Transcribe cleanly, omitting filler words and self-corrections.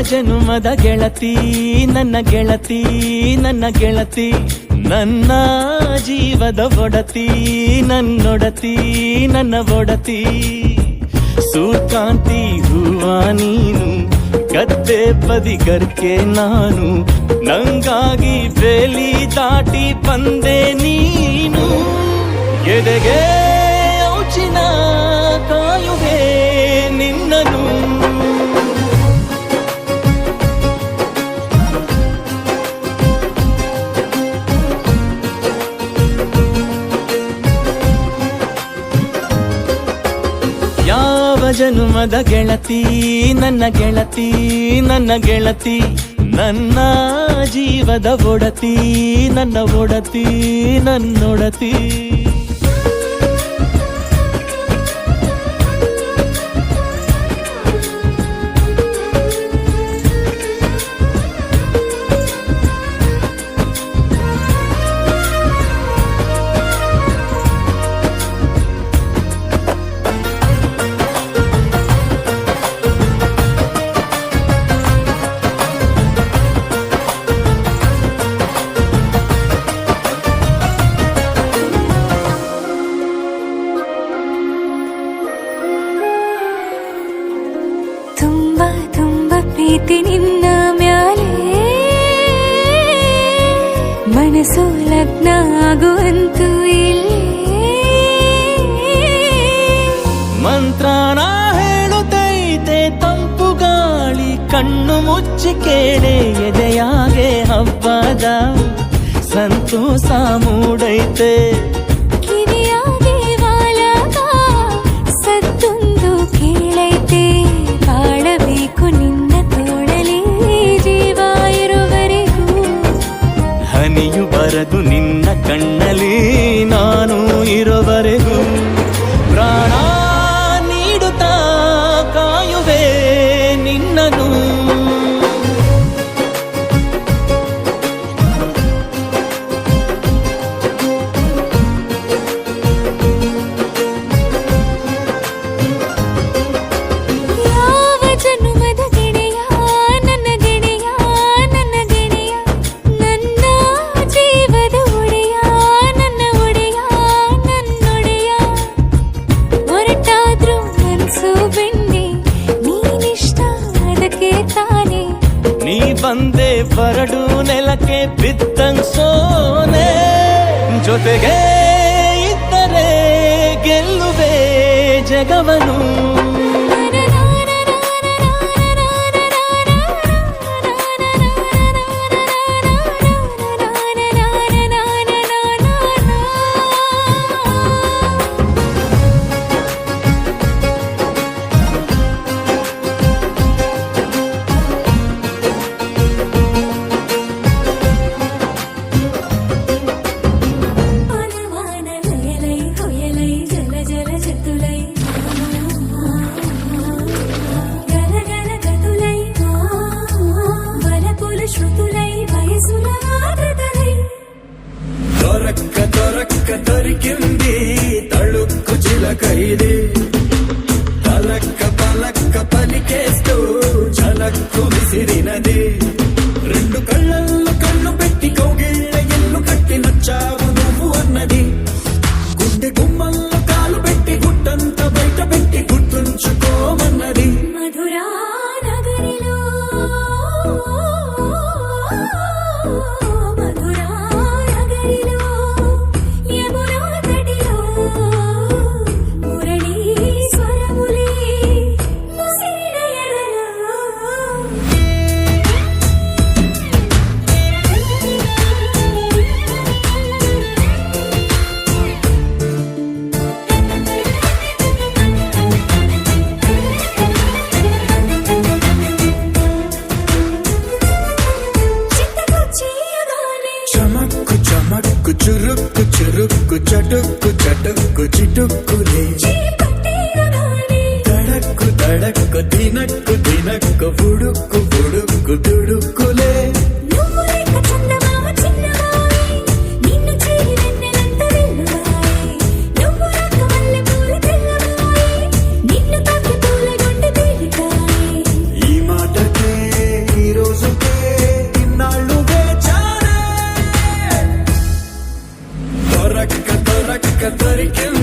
ಜನುಮದ ಗೆಳತಿ ನನ್ನ ಗೆಳತಿ ನನ್ನ ಗೆಳತಿ ನನ್ನ ಜೀವದ ಒಡತಿ ನನ್ನೊಡತಿ ನನ್ನ ಒಡತಿ ಸೂರ್ಕಾಂತಿ ಹೂವ ನೀನು ಗದ್ದೆ ಬದಿಗರ್ಕೆ ನಾನು ನಂಗಾಗಿ ಬೇಲಿ ದಾಟಿ ಬಂದೆ ನೀನು ಎದೆಗೆ ಔಚಿನ ಕಾಯುವೆ ನಿನ್ನನು ಯಾವ ಜನುಮದ ಗೆಳತಿ ನನ್ನ ಗೆಳತಿ ನನ್ನ ಗೆಳತಿ ನನ್ನ ಜೀವದ ಒಡತಿ ನನ್ನ ಒಡತಿ ನನ್ನೊಡತಿ ಪ್ರೀತಿ ನಿನ್ನ ಮ್ಯಾಲೆ ಮನಸ್ಸು ಲಗ್ನ ಆಗುವಂತೂ ಇಲ್ಲೇ ಮಂತ್ರನ ಹೇಳುತ್ತೈತೆ ತಂಪು ಗಾಳಿ ಕಣ್ಣು ಮುಚ್ಚಿ ಕೇಳೆ ಎದೆಯಾಗೆ ಹಬ್ಬದ ಸಂತೋಷ ಮೂಡೈತೆ ಕಿವಿಯಾಗೆ ವಾಲಾಗ ಸತ್ತೊಂದು ಕೇಳೈತೆ ಬಾಳಬೇಕು ನಿನ್ನ ತೋಳಲಿ ಜೀವ ಇರುವರೆಗೂ ಹನಿಯು ಬರದು ನಿನ್ನ ಕಣ್ಣಲ್ಲಿ ನಾನು ಇರುವರೆಗೂ ಪ್ರಾಣ ನೀಡುತ್ತಾ ಕಾಯುವೆ ನಿನ್ನನು ನೀ ಬಂದೆ ಬರಡು ನೆಲಕ್ಕೆ ಬಿದ್ದಂಗ್ ಸೋನೆ ಜೊತೆಗೆ ಇದ್ದರೆ ಗೆಲ್ಲುವೆ ಜಗವನು దొరికింది తళుక్కు చిలకైది పలక్క పలక్క పలికేస్తూ చలక్కు విసిరినది రెండు కళ్ళల్లో కళ్ళు పెట్టి కౌగిళ్ళ ఇల్లు కట్టి నచ్చావు నువ్వు అన్నది గుండె గుమ్మల్లో కాలు పెట్టి గుడ్డంత బయట పెట్టి గుర్తుంచుకోమన్నది మధురా నగరిలో మధురా నగరిలో చురుక్కు చురుక్కు చటుక్కు చటుక్కు చిటుక్కులే తడక్కు తడక్కు దినక్కు దినక్కు బుడుక్కు బుడుక్కు దుడుక్కులే ఈ మాటకే లేక దొరికింది